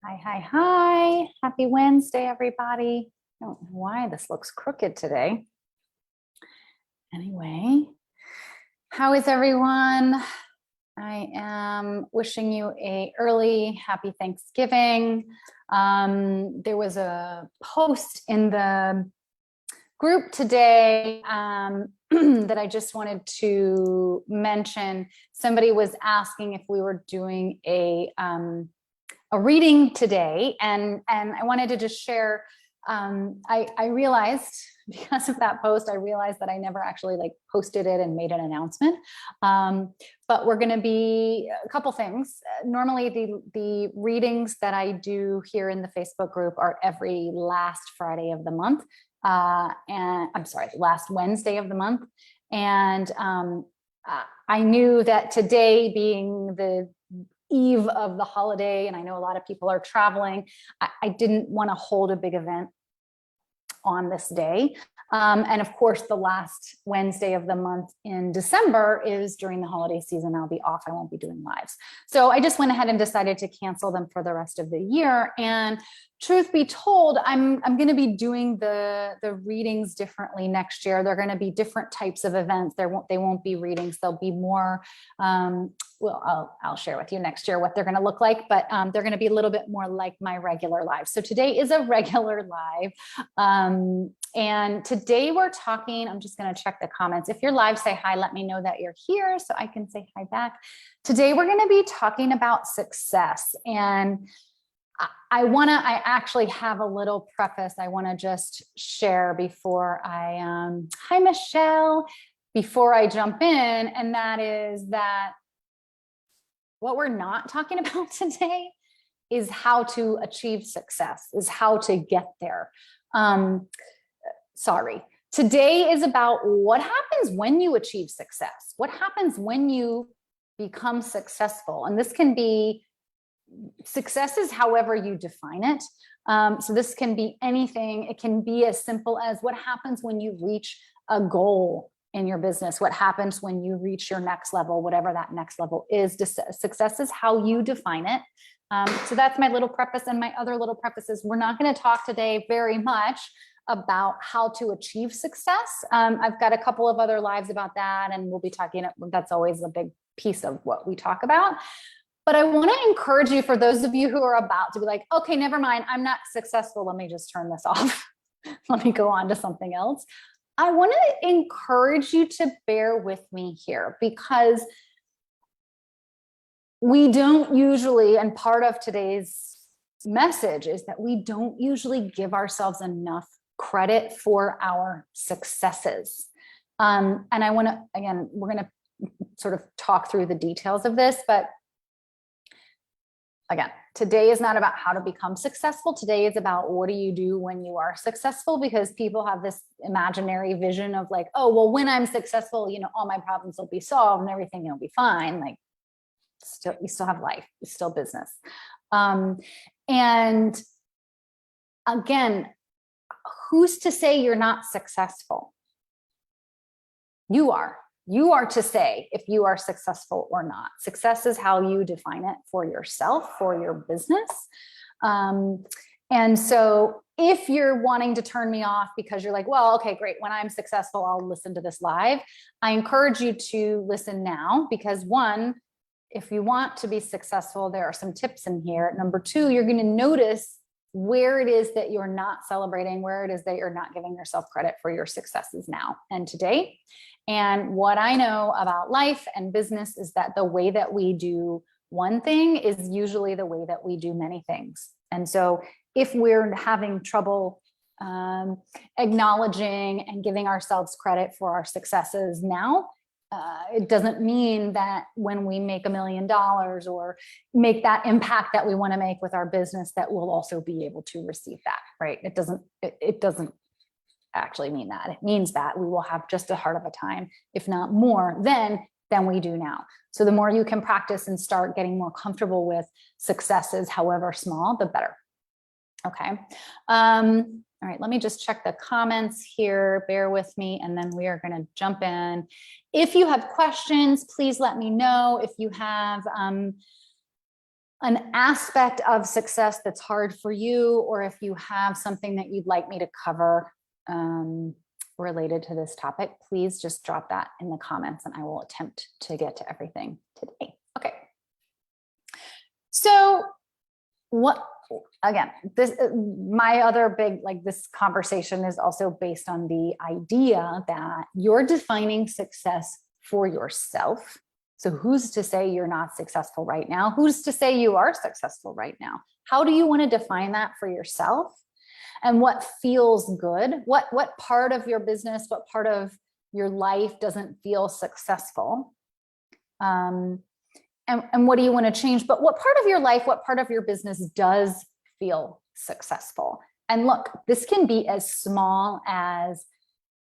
Hi, hi, hi. Happy Wednesday, everybody. I don't know why this looks crooked today. Anyway, how is everyone? I am wishing you a early happy Thanksgiving. There was a post in the group today that I just wanted to mention. Somebody was asking if we were doing a reading today, and I wanted to just share. I realized because of that post, I realized that I never actually posted it and made an announcement. But we're going to be a couple things. Normally, the readings that I do here in the Facebook group are every last Friday of the month, and I'm sorry, last Wednesday of the month. And I knew that today being the eve of the holiday, and I know a lot of people are traveling, I didn't want to hold a big event on this day. And of course, the last Wednesday of the month in December is during the holiday season. I'll be off. I won't be doing lives. So I just went ahead and decided to cancel them for the rest of the year. And truth be told, I'm going to be doing the readings differently next year. They're going to be different types of events. They won't be readings. They'll be more, well, I'll share with you next year what they're going to look like, but they're going to be a little bit more like my regular live. So today is a regular live. And today we're talking, I'm just going to check the comments. If you're live, say hi, let me know that you're here so I can say hi back. Today we're going to be talking about success. And I actually have a little preface I want to just share before hi Michelle, before I jump in. And that is that what we're not talking about today is how to achieve success, is how to get there. Sorry. Today is about what happens when you achieve success. What happens when you become successful? And this can be success is however you define it. So this can be anything. It can be as simple as what happens when you reach a goal in your business, what happens when you reach your next level, whatever that next level is. Success is how you define it. So that's my little preface. And my other little preface is we're not going to talk today very much about how to achieve success. I've got a couple of other lives about that, and we'll be talking, that's always a big piece of what we talk about. But I want to encourage you, for those of you who are about to be like, okay, never mind, I'm not successful, let me just turn this off. Let me go on to something else. I want to encourage you to bear with me here, because we don't usually, and part of today's message is that we don't usually give ourselves enough credit for our successes. And I want to, again, we're going to sort of talk through the details of this, but again, today is not about how to become successful. Today is about what do you do when you are successful, because people have this imaginary vision of like, oh, well, when I'm successful, all my problems will be solved and everything will be fine. Like, you still have life, it's still business. And again, who's to say you're not successful? You are. You are to say if you are successful or not. Success is how you define it for yourself, for your business. And so if you're wanting to turn me off because you're like, well, okay, great, when I'm successful, I'll listen to this live. I encourage you to listen now, because one, if you want to be successful, there are some tips in here. Number two, you're going to notice where it is that you're not celebrating, where it is that you're not giving yourself credit for your successes now and today. And what I know about life and business is that the way that we do one thing is usually the way that we do many things. And so if we're having trouble acknowledging and giving ourselves credit for our successes now, it doesn't mean that when we make $1 million or make that impact that we want to make with our business, that we'll also be able to receive that, right? It doesn't actually mean that. It means that we will have just as hard of a time, if not more, than we do now. So the more you can practice and start getting more comfortable with successes, however small, the better. Okay. All right, let me just check the comments here. Bear with me, and then we are going to jump in. If you have questions, please let me know. If you have an aspect of success that's hard for you, or if you have something that you'd like me to cover related to this topic, please just drop that in the comments and I will attempt to get to everything today. Okay. So what, again, this, my other big, like this conversation is also based on the idea that you're defining success for yourself. So who's to say you're not successful right now? Who's to say you are successful right now? How do you want to define that for yourself? And what feels good? What part of your business, what part of your life doesn't feel successful? And what do you want to change? But what part of your life, what part of your business does feel successful? And look, this can be as small as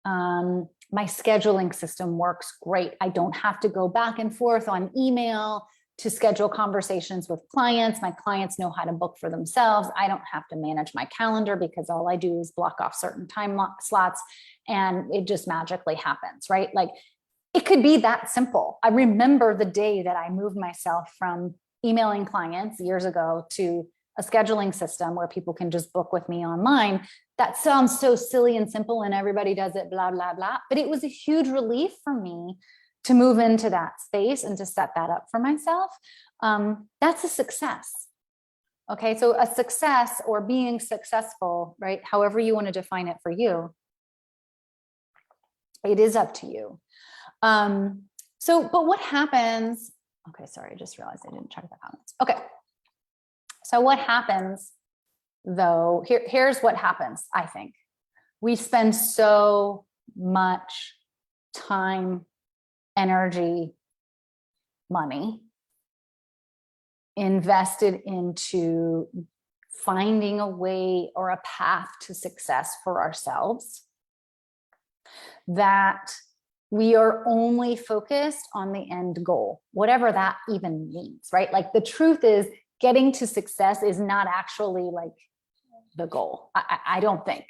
my scheduling system works great. I don't have to go back and forth on email to schedule conversations with clients. My clients know how to book for themselves. I don't have to manage my calendar because all I do is block off certain time slots and it just magically happens, right? Like it could be that simple. I remember the day that I moved myself from emailing clients years ago to a scheduling system where people can just book with me online. That sounds so silly and simple and everybody does it, blah, blah, blah. But it was a huge relief for me to move into that space and to set that up for myself. That's a success. Okay, so a success or being successful, right? However you want to define it for you, it is up to you. But what happens? Okay, sorry, I just realized I didn't check the comments. Okay, so what happens though? Here's what happens, I think. We spend so much time, energy, money invested into finding a way or a path to success for ourselves that we are only focused on the end goal, whatever that even means, right? Like the truth is getting to success is not actually like the goal. I don't think.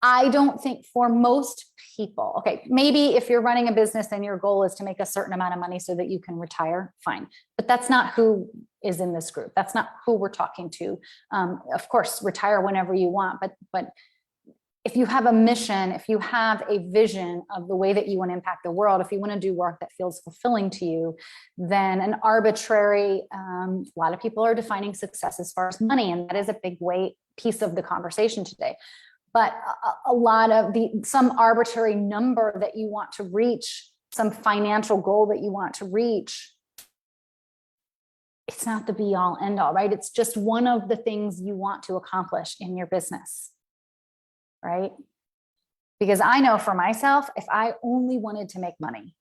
I don't think for most people, okay, maybe if you're running a business and your goal is to make a certain amount of money so that you can retire, fine. But that's not who is in this group. That's not who we're talking to. Of course, retire whenever you want, but if you have a mission, if you have a vision of the way that you want to impact the world, if you want to do work that feels fulfilling to you, then an arbitrary, a lot of people are defining success as far as money, and that is a big piece of the conversation today. But a lot of some arbitrary number that you want to reach, some financial goal that you want to reach, it's not the be all end all, right? It's just one of the things you want to accomplish in your business, right? Because I know for myself, if I only wanted to make money,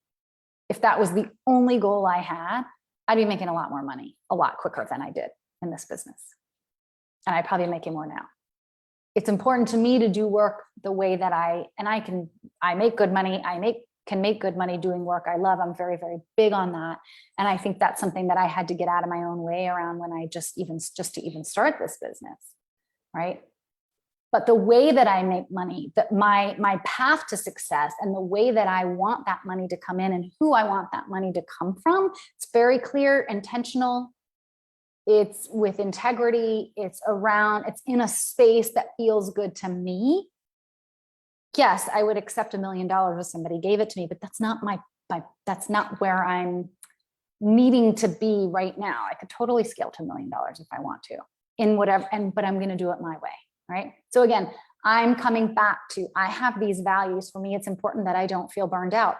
if that was the only goal I had, I'd be making a lot more money, a lot quicker than I did in this business. And I'd probably be making more now. It's important to me to do work the way that I make good money. Can make good money doing work I love. I'm very, very big on that. And I think that's something that I had to get out of my own way around when I just to even start this business, right? But the way that I make money, that my path to success and the way that I want that money to come in and who I want that money to come from, it's very clear, intentional. It's with integrity. It's in a space that feels good to me. Yes, I would accept $1 million if somebody gave it to me, but that's not that's not where I'm needing to be right now. I could totally scale to $1 million if I want to in whatever, but I'm going to do it my way. Right. So again, I'm coming back to, I have these values. For me, it's important that I don't feel burned out.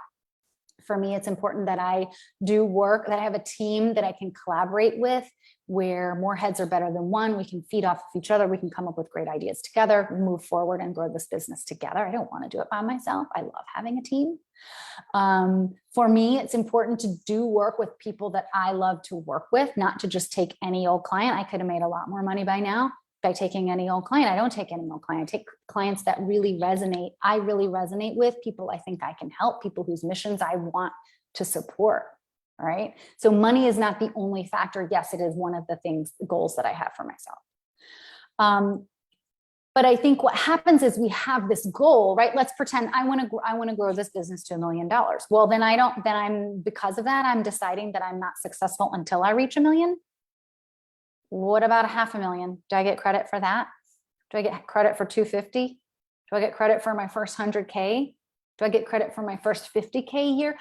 For me, it's important that I do work, that I have a team that I can collaborate with, where more heads are better than one. We can feed off of each other. We can come up with great ideas together, move forward and grow this business together. I don't want to do it by myself. I love having a team. For me, it's important to do work with people that I love to work with, not to just take any old client. I could have made a lot more money by now by taking any old client. I don't take any old client. I take clients that really resonate. I really resonate with people I think I can help, people whose missions I want to support. All right. So money is not the only factor. Yes, it is one of the goals that I have for myself. But I think what happens is we have this goal, right? Let's pretend I want to grow this business to $1 million. Well, because of that, I'm deciding that I'm not successful until I reach $1 million. What about $500,000? Do I get credit for that? Do I get credit for 250? Do I get credit for my first 100K? Do I get credit for my first 50K year?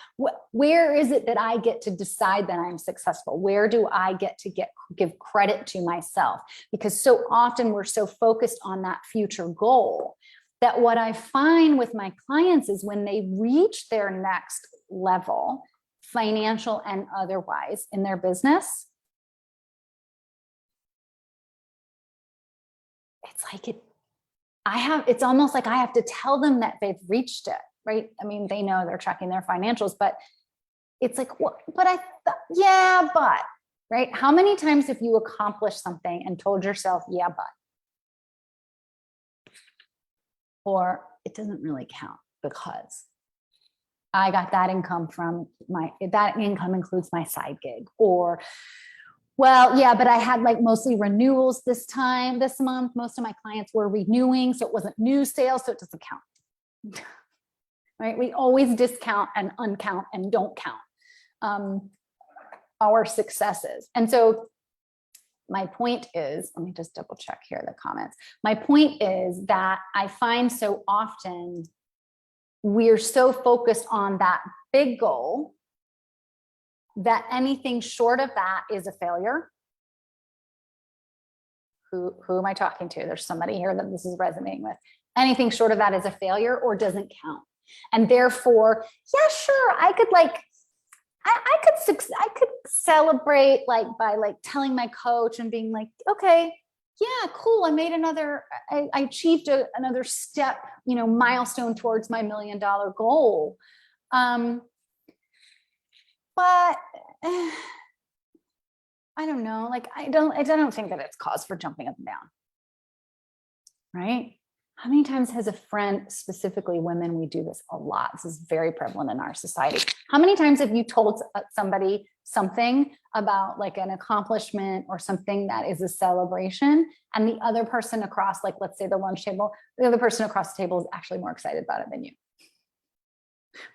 Where is it that I get to decide that I'm successful? Where do I get to give credit to myself? Because so often we're so focused on that future goal that what I find with my clients is when they reach their next level, financial and otherwise, in their business, it's like it's almost like I have to tell them that they've reached it, right? I mean, they know they're tracking their financials, but it's like, what? But yeah, but, right? How many times have you accomplished something and told yourself, yeah, but? Or it doesn't really count because I got that income from that income includes my side gig. Or, well, yeah, but I had like mostly renewals this month. Most of my clients were renewing, so it wasn't new sales, so it doesn't count. Right? We always discount and uncount and don't count our successes. And so my point is, let me just double check here the comments. My point is that I find so often we're so focused on that big goal that anything short of that is a failure. Who am I talking to? There's somebody here that this is resonating with. Anything short of that is a failure or doesn't count. And therefore, yeah, sure, I could celebrate like by like telling my coach and being like, okay, yeah, cool. I achieved another step, milestone towards my $1 million goal. But I don't know, like, I don't think that it's cause for jumping up and down. Right? How many times has a friend, specifically women, we do this a lot. This is very prevalent in our society. How many times have you told somebody something about like an accomplishment or something that is a celebration, and the other person across, like, let's say the lunch table, the other person across the table is actually more excited about it than you?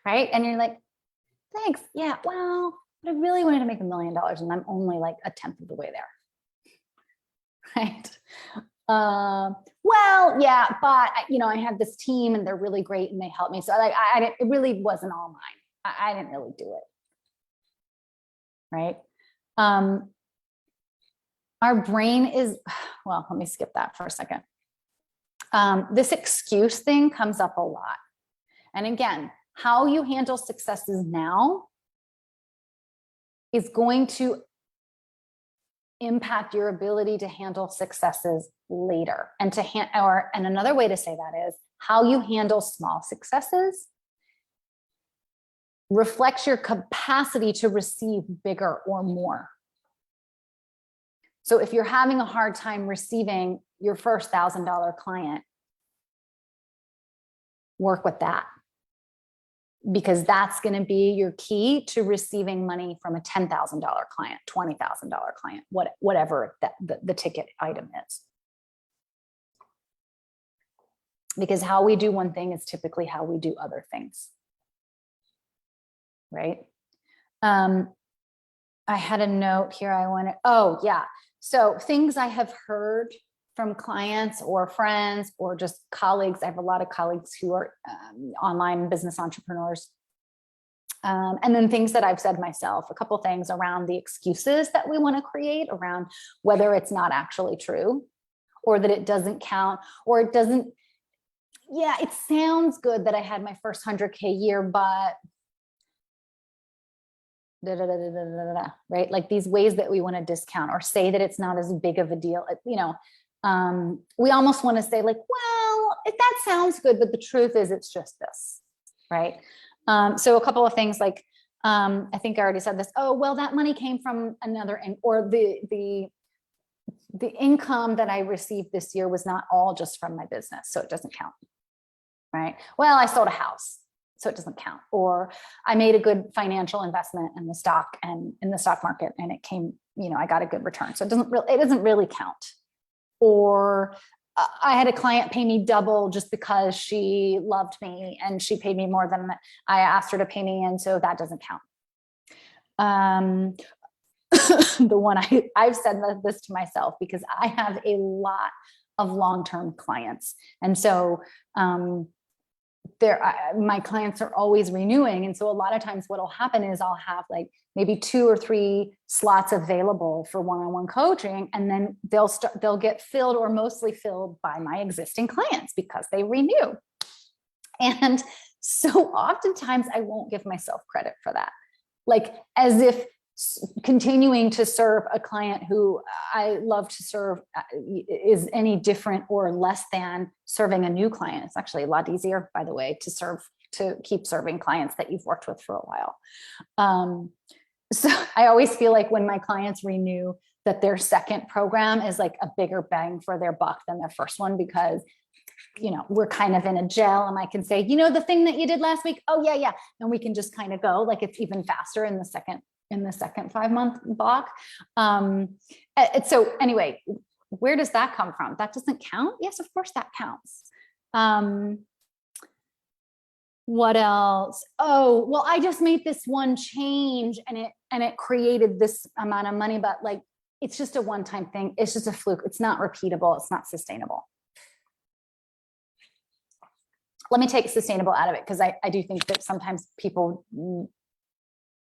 Right? And you're like, thanks. Yeah, well, but I really wanted to make $1 million and I'm only like a tenth of the way there. Right? Well, yeah, but I have this team and they're really great and they helped me. So like, it really wasn't all mine. I didn't really do it. Right? Our brain is, well, let me skip that for a second. This excuse thing comes up a lot. And again, how you handle successes now is going to impact your ability to handle successes later. And another way to say that is how you handle small successes reflects your capacity to receive bigger or more. So if you're having a hard time receiving your first $1,000 client, work with that, because that's going to be your key to receiving money from a $10,000 client, $20,000 client, whatever the ticket item is. Because how we do one thing is typically how we do other things. Right? I had a note here. Oh yeah. So things I have heard from clients or friends or just colleagues. I have a lot of colleagues who are online business entrepreneurs. And then things that I've said myself, a couple things around the excuses that we want to create around whether it's not actually true or that it doesn't count or it doesn't. Yeah, it sounds good that I had my first 100K year, but right? Like these ways that we want to discount or say that it's not as big of a deal. We almost want to say like, well, that sounds good, but the truth is it's just this, right? So a couple of things like, I think I already said this. Oh, well, that money came from another, or the income that I received this year was not all just from my business, so it doesn't count, right? Well, I sold a house, so it doesn't count. Or I made a good financial investment in the stock market, and it came, I got a good return, so it doesn't really count. Or I had a client pay me double just because she loved me and she paid me more than I asked her to pay me, and so that doesn't count. the one I've said this to myself because I have a lot of long-term clients. And so my clients are always renewing. And so a lot of times what'll happen is I'll have like maybe 2 or 3 slots available for one-on-one coaching. And then they'll get filled or mostly filled by my existing clients because they renew. And so oftentimes I won't give myself credit for that. Like as if continuing to serve a client who I love to serve is any different or less than serving a new client. It's actually a lot easier, by the way, to keep serving clients that you've worked with for a while. So I always feel like when my clients renew that their second program is like a bigger bang for their buck than their first one, because we're kind of in a gel and I can say, the thing that you did last week. Oh yeah. And we can just kind of go like it's even faster in the second 5-month block. So anyway, where does that come from? That doesn't count? Yes, of course that counts. What else? Oh, well, I just made this one change and it created this amount of money, but like, it's just a one-time thing. It's just a fluke. It's not repeatable. It's not sustainable. Let me take sustainable out of it, because I do think that sometimes people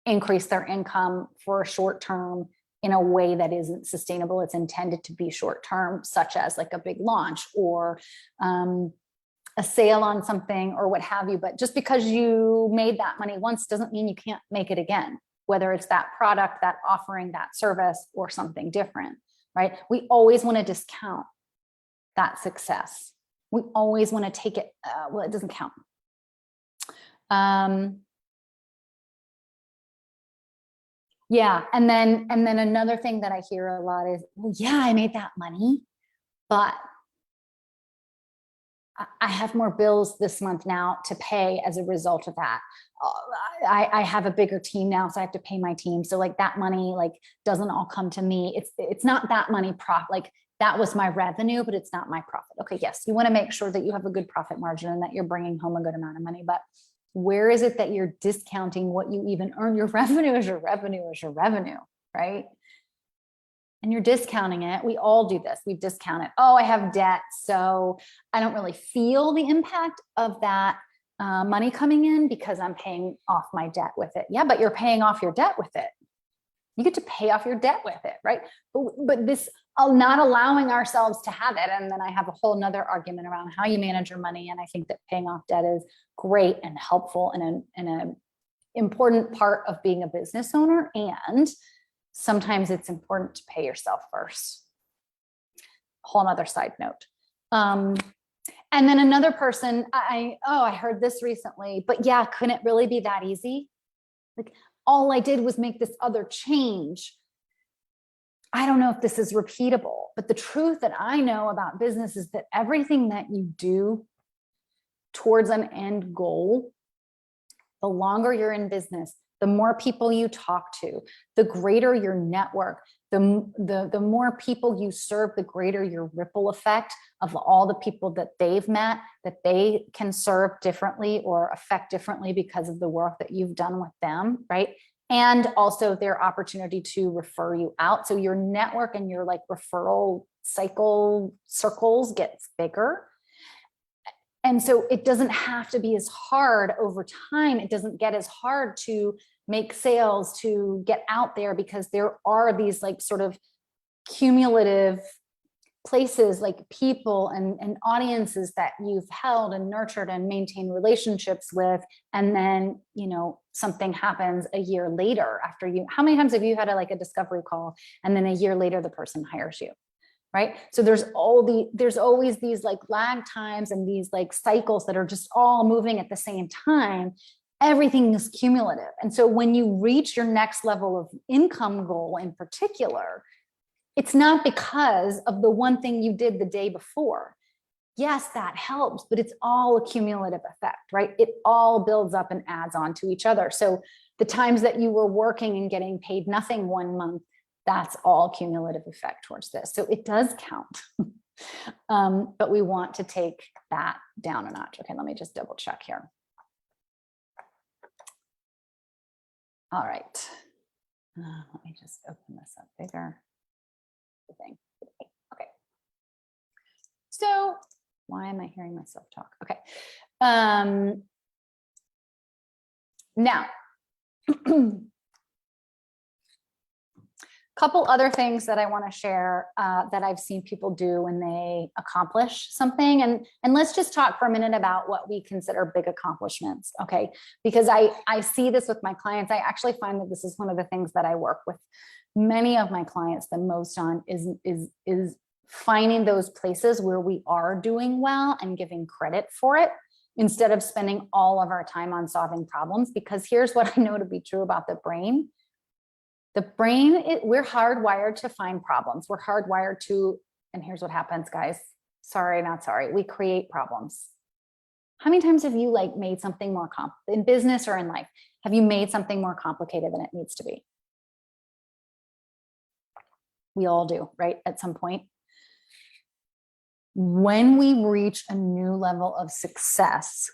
increase their income for a short term in a way that isn't sustainable. It's intended to be short term, such as like a big launch or a sale on something or what have you. But just because you made that money once doesn't mean you can't make it again, whether it's that product, that offering, that service, or something different, right? We always want to discount that success. We always want to take it, well, it doesn't count. Yeah, and then another thing that I hear a lot is, well, yeah, I made that money, but I have more bills this month now to pay as a result of that. I have a bigger team now, so I have to pay my team. So like that money like doesn't all come to me. It's not that money like that was my revenue, but it's not my profit. Okay, yes, you want to make sure that you have a good profit margin and that you're bringing home a good amount of money, but where is it that you're discounting what you even earn? Your revenue is your revenue is your revenue, right? And you're discounting it. We all do this. We discount it. Oh, I have debt, so I don't really feel the impact of that money coming in because I'm paying off my debt with it. Yeah, but you're paying off your debt with it. You get to pay off your debt with it, right? But this not allowing ourselves to have it. And then I have a whole nother argument around how you manage your money. And I think that paying off debt is great and helpful and an important part of being a business owner. And sometimes it's important to pay yourself first. Whole nother side note. And then another person, I heard this recently, but yeah, couldn't it really be that easy? Like all I did was make this other change. I don't know if this is repeatable, but the truth that I know about business is that everything that you do towards an end goal, the longer you're in business, the more people you talk to, the greater your network, the more people you serve, the greater your ripple effect of all the people that they've met, that they can serve differently or affect differently because of the work that you've done with them, right? And also their opportunity to refer you out. So your network and your like referral circles gets bigger. And so it doesn't have to be as hard over time. It doesn't get as hard to make sales, to get out there, because there are these like sort of cumulative places like people and audiences that you've held and nurtured and maintained relationships with. And then, something happens a year later after how many times have you had a discovery call and then a year later the person hires you? Right. So there's always these like lag times and these like cycles that are just all moving at the same time. Everything is cumulative. And so when you reach your next level of income goal in particular, it's not because of the one thing you did the day before. Yes, that helps, but it's all a cumulative effect, right? It all builds up and adds on to each other. So the times that you were working and getting paid nothing one month, that's all cumulative effect towards this. So it does count, but we want to take that down a notch. Okay, let me just double check here. All right, let me just open this bigger thing. Okay. So why am I hearing myself talk? Okay. Now, couple other things that I want to share that I've seen people do when they accomplish something. And let's just talk for a minute about what we consider big accomplishments, okay? Because I see this with my clients. I actually find that this is one of the things that I work with many of my clients the most on is finding those places where we are doing well and giving credit for it instead of spending all of our time on solving problems. Because here's what I know to be true about the brain. The brain, we're hardwired to find problems. We're hardwired to, and here's what happens, guys. Sorry, not sorry. We create problems. How many times have you like made something more in business or in life? Have you made something more complicated than it needs to be? We all do, right? At some point. When we reach a new level of success,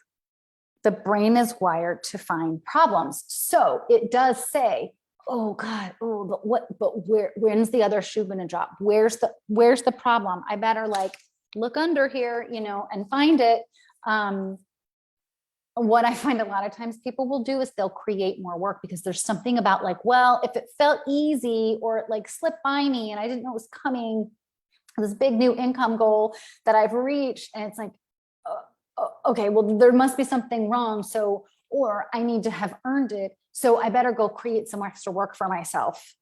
the brain is wired to find problems. So it does say, oh God, oh, but when's the other shoe gonna drop? Where's the problem? I better like look under here, you know, and find it. What I find a lot of times people will do is they'll create more work because there's something about like, well, if it felt easy or it like slipped by me and I didn't know it was coming, this big new income goal that I've reached, and it's like, okay, well, there must be something wrong. So, or I need to have earned it. So I better go create some extra work for myself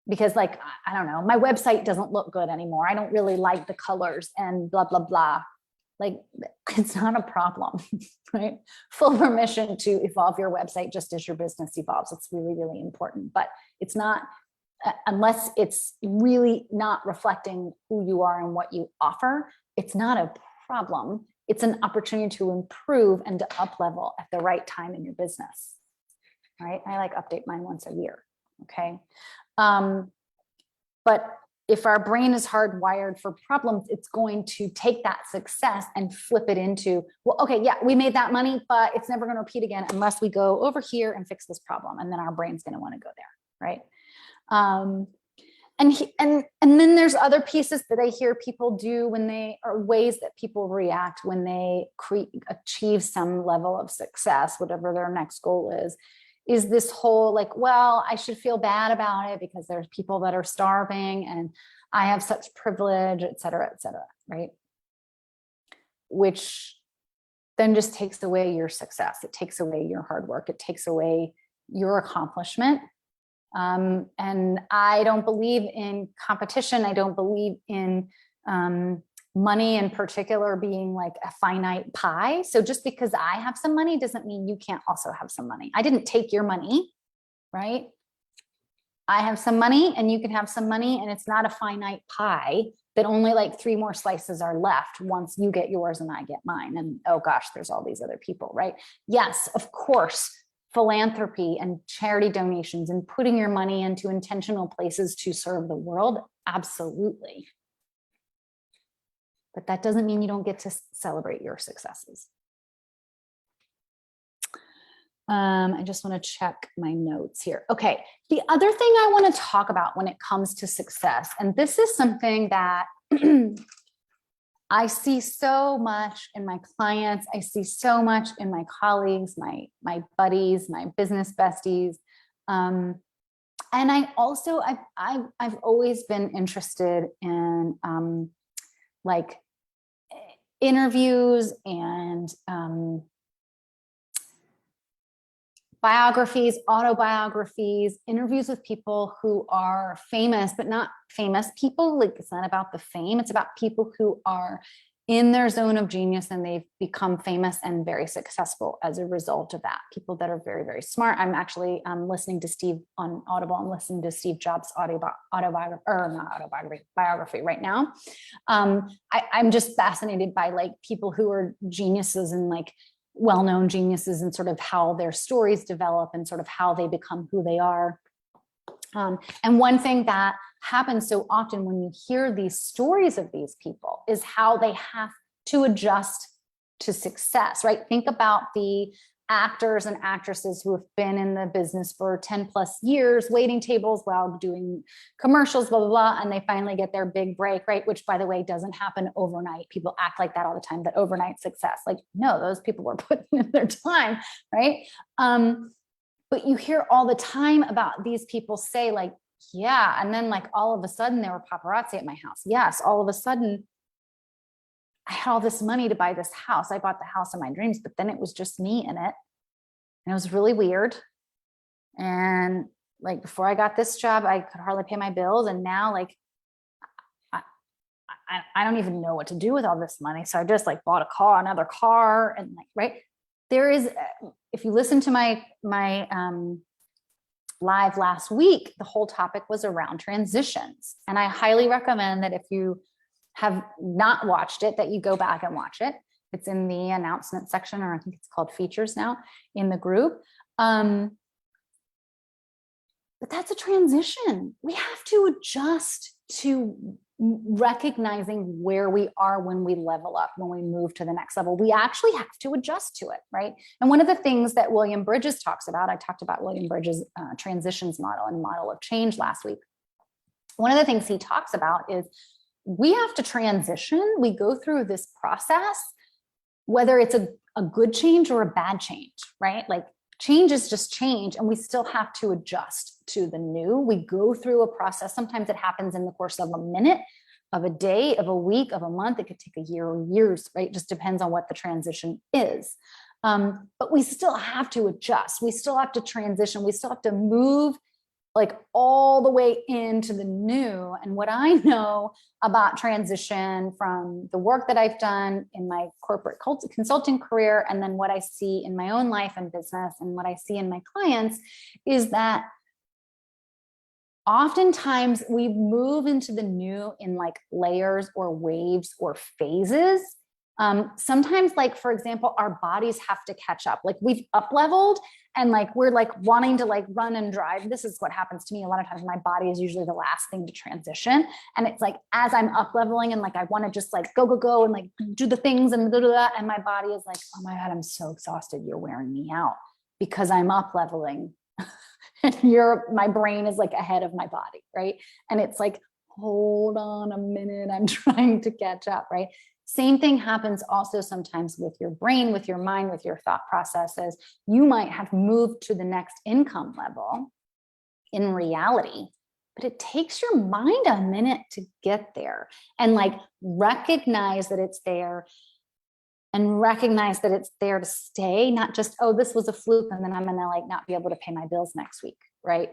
because like, I don't know, my website doesn't look good anymore. I don't really like the colors and blah, blah, blah. Like it's not a problem, right? Full permission to evolve your website just as your business evolves. It's really, really important, but it's not, unless it's really not reflecting who you are and what you offer, it's not a problem. It's an opportunity to improve and to up level at the right time in your business. Right? I like update mine once a year. Okay. But if our brain is hardwired for problems, it's going to take that success and flip it into, well, okay, yeah, we made that money, but it's never going to repeat again unless we go over here and fix this problem. And then our brain's going to want to go there. Right. And then there's other pieces that I hear people do when they are ways that people react when they achieve some level of success, whatever their next goal is this whole like, well, I should feel bad about it because there's people that are starving and I have such privilege, et cetera, right? Which then just takes away your success. It takes away your hard work. It takes away your accomplishment. And I don't believe in competition. I don't believe in money in particular being like a finite pie. So just because I have some money doesn't mean you can't also have some money. I didn't take your money, right? I have some money and you can have some money, and it's not a finite pie that only like 3 more slices are left once you get yours and I get mine. And oh gosh, there's all these other people, right? Yes, of course, philanthropy and charity donations and putting your money into intentional places to serve the world, absolutely. But that doesn't mean you don't get to celebrate your successes. I just want to check my notes here. Okay, the other thing I want to talk about when it comes to success, and this is something that I see so much in my clients, I see so much in my colleagues, my buddies, my business besties. And I also, I've always been interested in like interviews and biographies, autobiographies, interviews with people who are famous, but not famous people. Like it's not about the fame. It's about people who are in their zone of genius and they've become famous and very successful as a result of that. People that are very, very smart. I'm actually listening to Steve on Audible. I'm listening to Steve Jobs biography right now. I'm just fascinated by like people who are geniuses and like well-known geniuses and sort of how their stories develop and sort of how they become who they are. And one thing that happens so often when you hear these stories of these people is how they have to adjust to success, right? Think about the actors and actresses who have been in the business for 10 plus years, waiting tables while doing commercials, blah, blah, blah. And they finally get their big break, right? Which, by the way, doesn't happen overnight. People act like that all the time, that overnight success. Like, no, those people were putting in their time, right? But you hear all the time about these people say like, yeah. And then like all of a sudden there were paparazzi at my house. Yes. All of a sudden I had all this money to buy this house. I bought the house of my dreams, but then it was just me in it. And it was really weird. And like, before I got this job, I could hardly pay my bills. And now like, I don't even know what to do with all this money. So I just like bought another car and like, right. There is, if you listen to my live last week, the whole topic was around transitions. And I highly recommend that if you have not watched it, that you go back and watch it. It's in the announcement section, or I think it's called features now in the group. But that's a transition. We have to adjust to recognizing where we are when we level up, when we move to the next level. We actually have to adjust to it, right? And one of the things that William Bridges talks about, I talked about William Bridges' transitions model and model of change last week. One of the things he talks about is we have to transition. We go through this process, whether it's a good change or a bad change, right? Like change is just change, and we still have to adjust to the new. We go through a process. Sometimes it happens in the course of a minute, of a day, of a week, of a month. It could take a year or years, right? It just depends on what the transition is. But we still have to adjust. We still have to transition. We still have to move like all the way into the new. And what I know about transition from the work that I've done in my corporate consulting career, and then what I see in my own life and business and what I see in my clients, is that oftentimes we move into the new in like layers or waves or phases. Sometimes, like, for example, our bodies have to catch up. Like we've up leveled and like we're like wanting to like run and drive. This is what happens to me a lot of times. My body is usually the last thing to transition. And it's like, as I'm up leveling and like I want to just like go and like do the things and blah, blah, blah, and my body is like, oh my God, I'm so exhausted. You're wearing me out because I'm up leveling. And my brain is like ahead of my body, right? And it's like, hold on a minute, I'm trying to catch up, right? Same thing happens also sometimes with your brain, with your mind, with your thought processes. You might have moved to the next income level in reality, but it takes your mind a minute to get there and like recognize that it's there and recognize that it's there to stay, not just, oh, this was a fluke and then I'm gonna like not be able to pay my bills next week, right?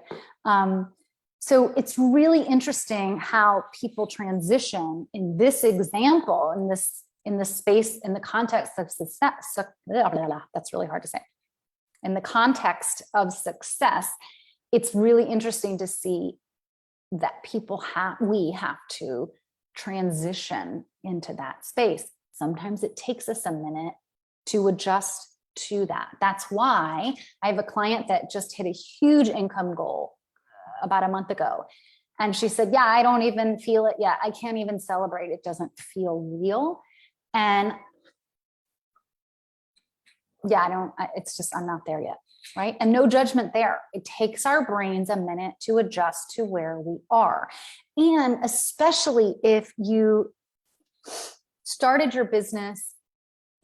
So it's really interesting how people transition in this example, in this space, in the context of success. That's really hard to say. In the context of success, it's really interesting to see that we have to transition into that space. Sometimes it takes us a minute to adjust to that. That's why I have a client that just hit a huge income goal about a month ago. And she said, yeah, I don't even feel it yet. I can't even celebrate. It doesn't feel real. And yeah, it's just, I'm not there yet. Right. And no judgment there. It takes our brains a minute to adjust to where we are. And especially if you started your business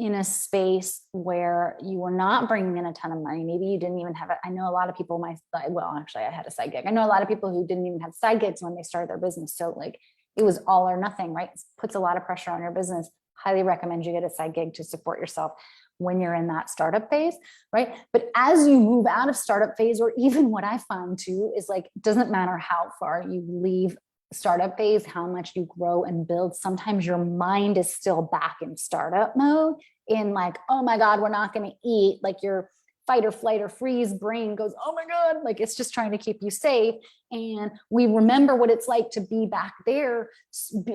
in a space where you were not bringing in a ton of money. Maybe you didn't even have it. I know a lot of people, actually I had a side gig. I know a lot of people who didn't even have side gigs when they started their business. So like it was all or nothing, right? It puts a lot of pressure on your business. Highly recommend you get a side gig to support yourself when you're in that startup phase, right? But as you move out of startup phase, or even what I find too, is like, it doesn't matter how far you leave startup phase, how much you grow and build, sometimes your mind is still back in startup mode, in like, oh my God, we're not going to eat. Like your fight or flight or freeze brain goes, oh my God, like it's just trying to keep you safe. And we remember what it's like to be back there.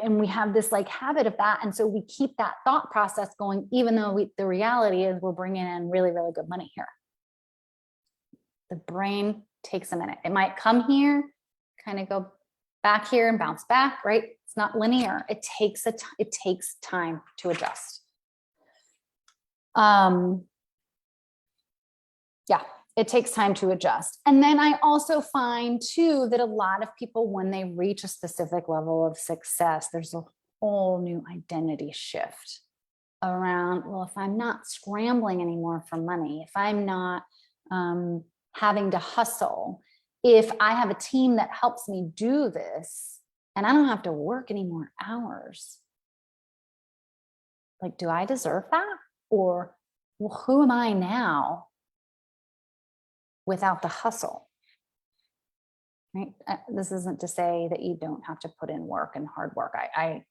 And we have this like habit of that. And so we keep that thought process going, even though the reality is we're bringing in really, really good money here. The brain takes a minute. It might come here, kind of go back here and bounce back, right? It's not linear. It takes time to adjust. Yeah, it takes time to adjust. And then I also find too that a lot of people, when they reach a specific level of success, there's a whole new identity shift around, well, if I'm not scrambling anymore for money, if I'm not having to hustle, if I have a team that helps me do this and I don't have to work any more hours, like, do I deserve that? Or, well, who am I now without the hustle? Right? This isn't to say that you don't have to put in work and hard work. I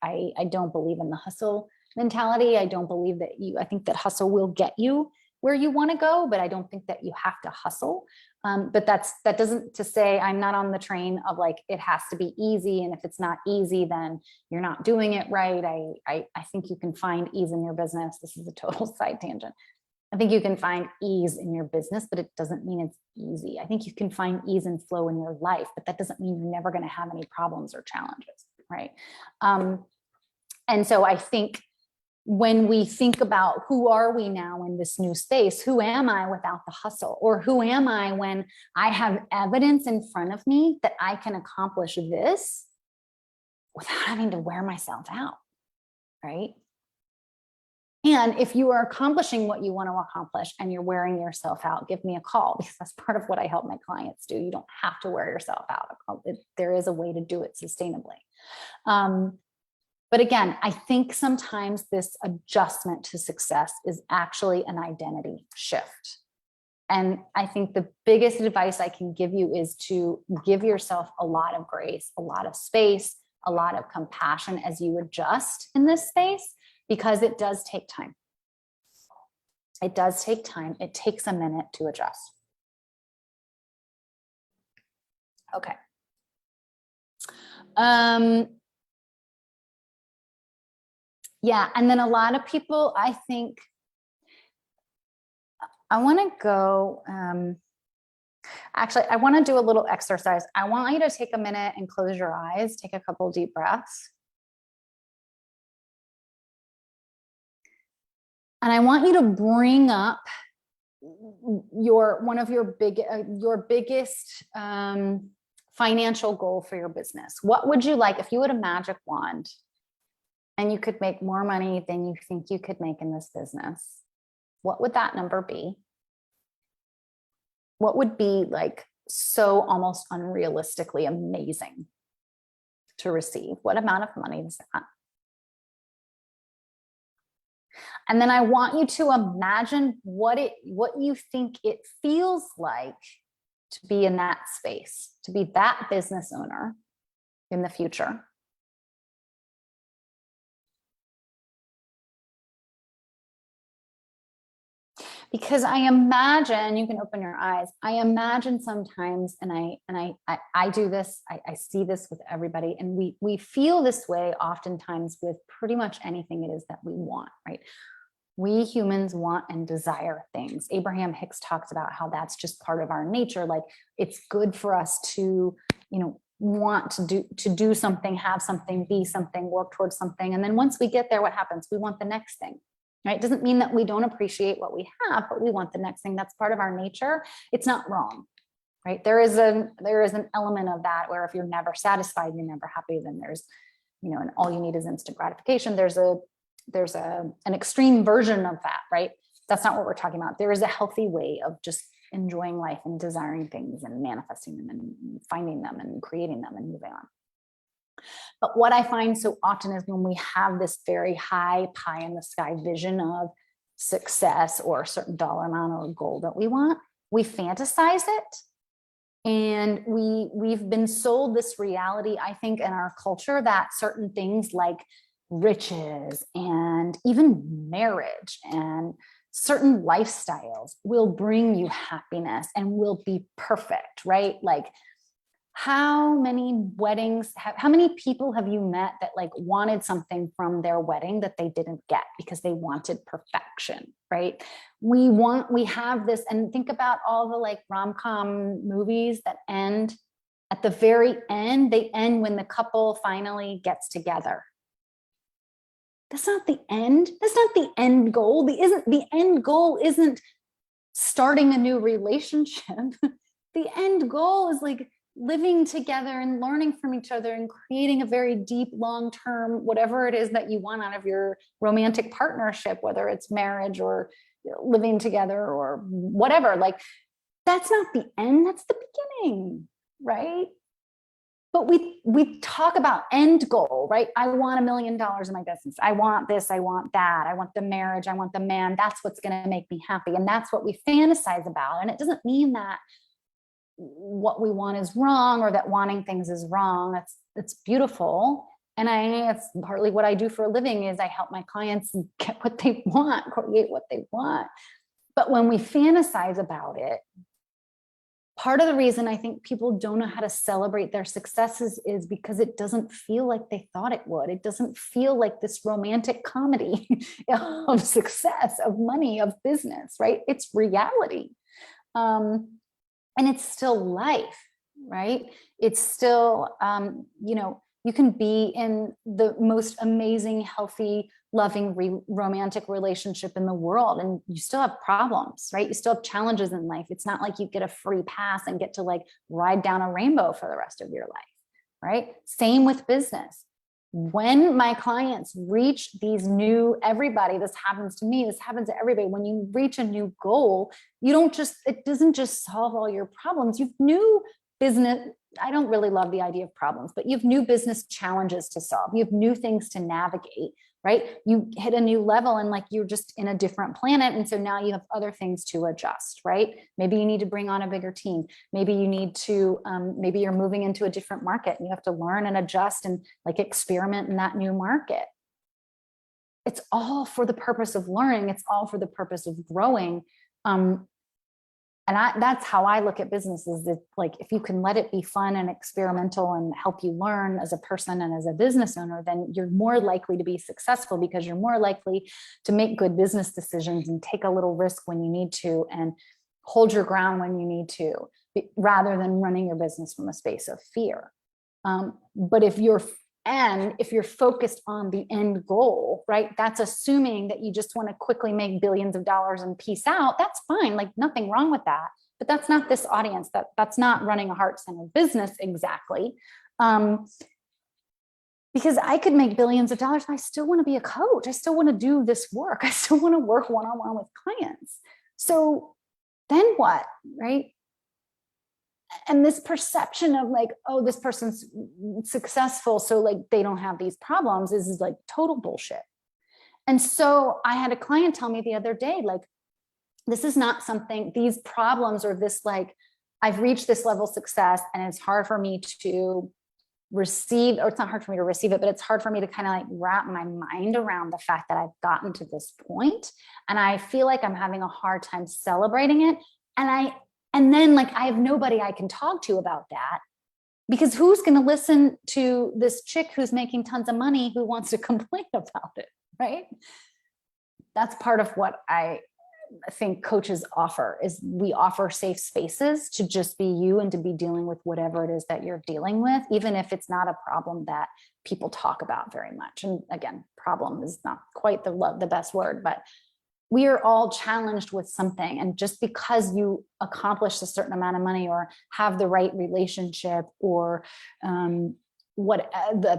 don't believe in the hustle mentality. I don't believe that I think that hustle will get you where you want to go, but I don't think that you have to hustle. But that doesn't to say I'm not on the train of like, it has to be easy. And if it's not easy, then you're not doing it right. I think you can find ease in your business. This is a total side tangent. I think you can find ease in your business, but it doesn't mean it's easy. I think you can find ease and flow in your life, but that doesn't mean you're never going to have any problems or challenges, right? And so I think when we think about who are we now in this new space, who am I without the hustle? Or who am I when I have evidence in front of me that I can accomplish this without having to wear myself out, right? And if you are accomplishing what you want to accomplish and you're wearing yourself out, give me a call, because that's part of what I help my clients do. You don't have to wear yourself out. There is a way to do it sustainably. But again, I think sometimes this adjustment to success is actually an identity shift. And I think the biggest advice I can give you is to give yourself a lot of grace, a lot of space, a lot of compassion as you adjust in this space, because it does take time. It does take time. It takes a minute to adjust. Okay. Yeah, and then a lot of people, I think, I want to go, actually, I want to do a little exercise. I want you to take a minute and close your eyes, take a couple deep breaths. And I want you to bring up one of your biggest financial goal for your business. What would you like if you had a magic wand and you could make more money than you think you could make in this business? What would that number be? What would be like so almost unrealistically amazing to receive? What amount of money is that? And then I want you to imagine what you think it feels like to be in that space, to be that business owner in the future. Because I imagine, you can open your eyes, I imagine sometimes, and I do this, I see this with everybody, and we feel this way oftentimes with pretty much anything it is that we want, right? We humans want and desire things. Abraham Hicks talks about how that's just part of our nature. Like, it's good for us to, want to do something, have something, be something, work towards something. And then once we get there, what happens? We want the next thing, right? It doesn't mean that we don't appreciate what we have, but we want the next thing. That's part of our nature. It's not wrong, right? There is an element of that where if you're never satisfied, you're never happy, then there's, and all you need is instant gratification. There's an extreme version of that, right? That's not what we're talking about. There is a healthy way of just enjoying life and desiring things and manifesting them and finding them and creating them and moving on. But what I find so often is when we have this very high pie in the sky vision of success or a certain dollar amount or goal that we want, we fantasize it. And we've been sold this reality, I think, in our culture that certain things like riches and even marriage and certain lifestyles will bring you happiness and will be perfect, right? Like, how many people have you met that like wanted something from their wedding that they didn't get because they wanted perfection, right? We have this, and think about all the like rom-com movies that end at the very end. They end when the couple finally gets together. That's not the end. That's not the end goal. The end goal isn't starting a new relationship, the end goal is like living together and learning from each other and creating a very deep, long-term, whatever it is that you want out of your romantic partnership, whether it's marriage or living together or whatever. Like, that's not the end, that's the beginning, right? But we talk about end goal, right? I want $1 million in my business. I want this, I want that. I want the marriage, I want the man. That's what's going to make me happy. And that's what we fantasize about. And it doesn't mean that what we want is wrong or that wanting things is wrong. It's beautiful. And it's partly what I do for a living is I help my clients get what they want, create what they want. But when we fantasize about it, part of the reason I think people don't know how to celebrate their successes is because it doesn't feel like they thought it would. It doesn't feel like this romantic comedy of success, of money, of business, right? It's reality. And it's still life, right? It's still, you can be in the most amazing, healthy, loving, romantic relationship in the world, and you still have problems, right? You still have challenges in life. It's not like you get a free pass and get to like ride down a rainbow for the rest of your life, right? Same with business. When my clients reach these new, everybody, this happens to me, this happens to everybody. When you reach a new goal, it doesn't just solve all your problems. You've new business. I don't really love the idea of problems, but you have new business challenges to solve. You have new things to navigate, right? You hit a new level and like you're just in a different planet. And so now you have other things to adjust, right? Maybe you need to bring on a bigger team. Maybe you need to, maybe you're moving into a different market and you have to learn and adjust and like experiment in that new market. It's all for the purpose of learning. It's all for the purpose of growing. And that's how I look at businesses. That like, if you can let it be fun and experimental and help you learn as a person and as a business owner, then you're more likely to be successful because you're more likely to make good business decisions and take a little risk when you need to and hold your ground when you need to, rather than running your business from a space of fear. But if you're focused on the end goal, right? That's assuming that you just want to quickly make billions of dollars and peace out. That's fine. Like nothing wrong with that. But that's not this audience. That's not running a heart-centered business exactly. Because I could make billions of dollars, but I still want to be a coach. I still want to do this work. I still want to work one-on-one with clients. So then what, right? And this perception of like, oh, this person's successful, so like they don't have these problems is like total bullshit. And so I had a client tell me the other day, like, this is not something, these problems or this, like, I've reached this level of success and it's hard for me to receive, or it's not hard for me to receive it, but it's hard for me to kind of like wrap my mind around the fact that I've gotten to this point. And I feel like I'm having a hard time celebrating it. And then like, I have nobody I can talk to about that, because who's going to listen to this chick who's making tons of money who wants to complain about it, right? That's part of what I think coaches offer, is we offer safe spaces to just be you and to be dealing with whatever it is that you're dealing with, even if it's not a problem that people talk about very much. And again, problem is not quite the best word, but we are all challenged with something. And just because you accomplish a certain amount of money or have the right relationship or the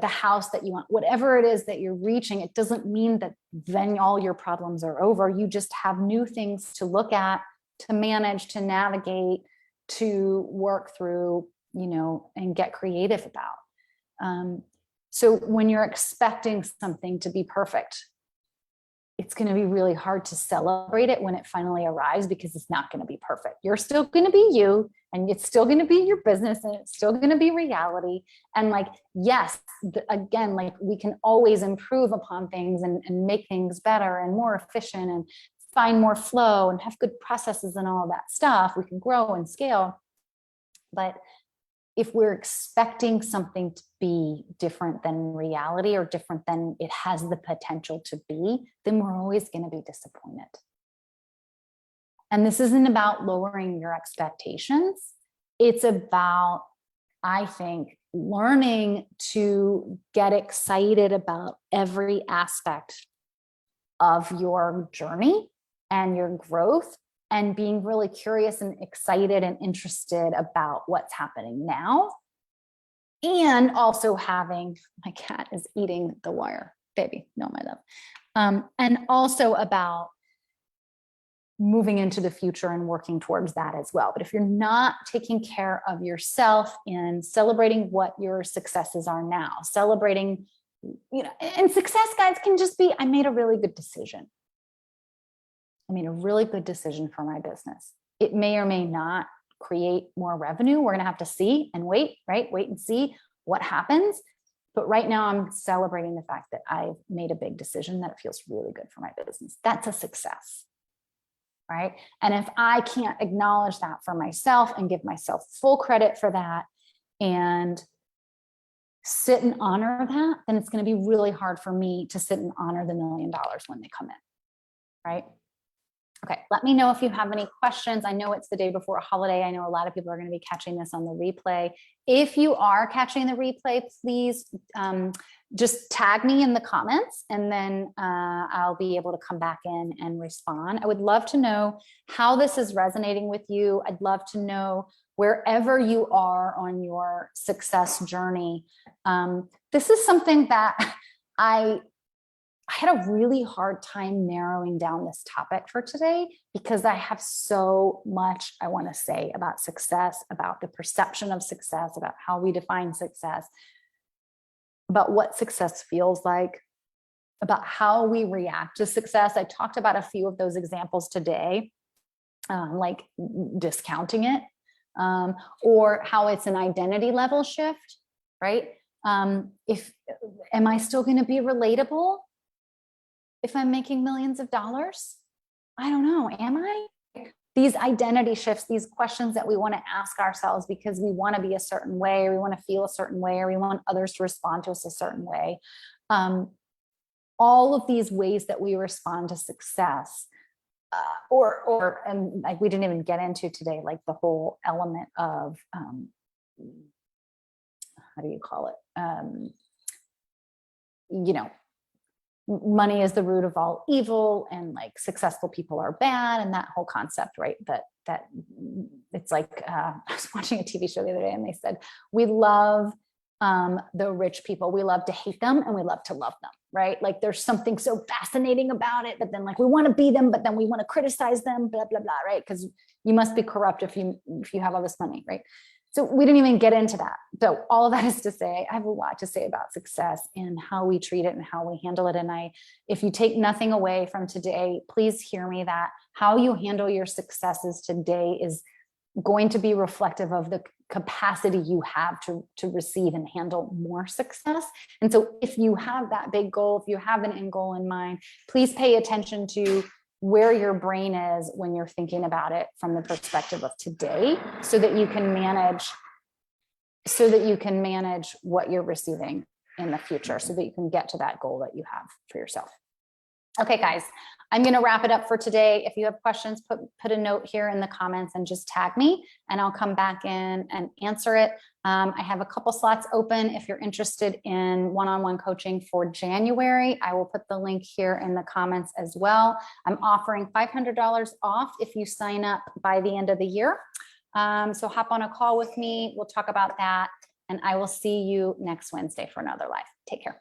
house that you want, whatever it is that you're reaching, it doesn't mean that then all your problems are over. You just have new things to look at, to manage, to navigate, to work through, and get creative about. So when you're expecting something to be perfect, it's going to be really hard to celebrate it when it finally arrives, because it's not going to be perfect. You're still going to be you, and it's still going to be your business, and it's still going to be reality. And like, yes, again, like we can always improve upon things and make things better and more efficient and find more flow and have good processes and all that stuff. We can grow and scale. But if we're expecting something to be different than reality or different than it has the potential to be, then we're always going to be disappointed. And this isn't about lowering your expectations. It's about, I think, learning to get excited about every aspect of your journey and your growth, and being really curious and excited and interested about what's happening now. And also having, my cat is eating the wire, baby, no, my love. And also about moving into the future and working towards that as well. But if you're not taking care of yourself and celebrating what your successes are now, celebrating, and success, guys, can just be, I made a really good decision. I made a really good decision for my business. It may or may not create more revenue. We're going to have to see and wait, right? Wait and see what happens. But right now I'm celebrating the fact that I've made a big decision, that it feels really good for my business. That's a success, right? And if I can't acknowledge that for myself and give myself full credit for that and sit and honor that, then it's going to be really hard for me to sit and honor the $1 million when they come in, right? Okay, let me know if you have any questions. I know it's the day before a holiday. I know a lot of people are going to be catching this on the replay. If you are catching the replay, please just tag me in the comments, and then I'll be able to come back in and respond. I would love to know how this is resonating with you. I'd love to know wherever you are on your success journey. This is something that I had a really hard time narrowing down this topic for today, because I have so much I want to say about success, about the perception of success, about how we define success, about what success feels like, about how we react to success. I talked about a few of those examples today, like discounting it, or how it's an identity level shift, right? Am I still going to be relatable if I'm making millions of dollars? I don't know. Am I? These identity shifts, these questions that we want to ask ourselves because we want to be a certain way, or we want to feel a certain way, or we want others to respond to us a certain way. All of these ways that we respond to success, and like we didn't even get into today, like the whole element of, how do you call it? Money is the root of all evil, and like successful people are bad, and that whole concept, right? That it's like, I was watching a TV show the other day, and they said, we love the rich people. We love to hate them, and we love to love them, right? Like there's something so fascinating about it, but then like we want to be them, but then we want to criticize them, blah, blah, blah, right? Because you must be corrupt if you have all this money, right? So we didn't even get into that. So all of that is to say, I have a lot to say about success and how we treat it and how we handle it. And if you take nothing away from today, please hear me that how you handle your successes today is going to be reflective of the capacity you have to receive and handle more success. And so if you have that big goal, if you have an end goal in mind, please pay attention to where your brain is when you're thinking about it from the perspective of today, so that you can manage what you're receiving in the future, so that you can get to that goal that you have for yourself. Okay, guys, I'm going to wrap it up for today. If you have questions, put a note here in the comments and just tag me, and I'll come back in and answer it. I have a couple slots open. If you're interested in one-on-one coaching for January, I will put the link here in the comments as well. I'm offering $500 off if you sign up by the end of the year. So hop on a call with me. We'll talk about that, and I will see you next Wednesday for another live. Take care.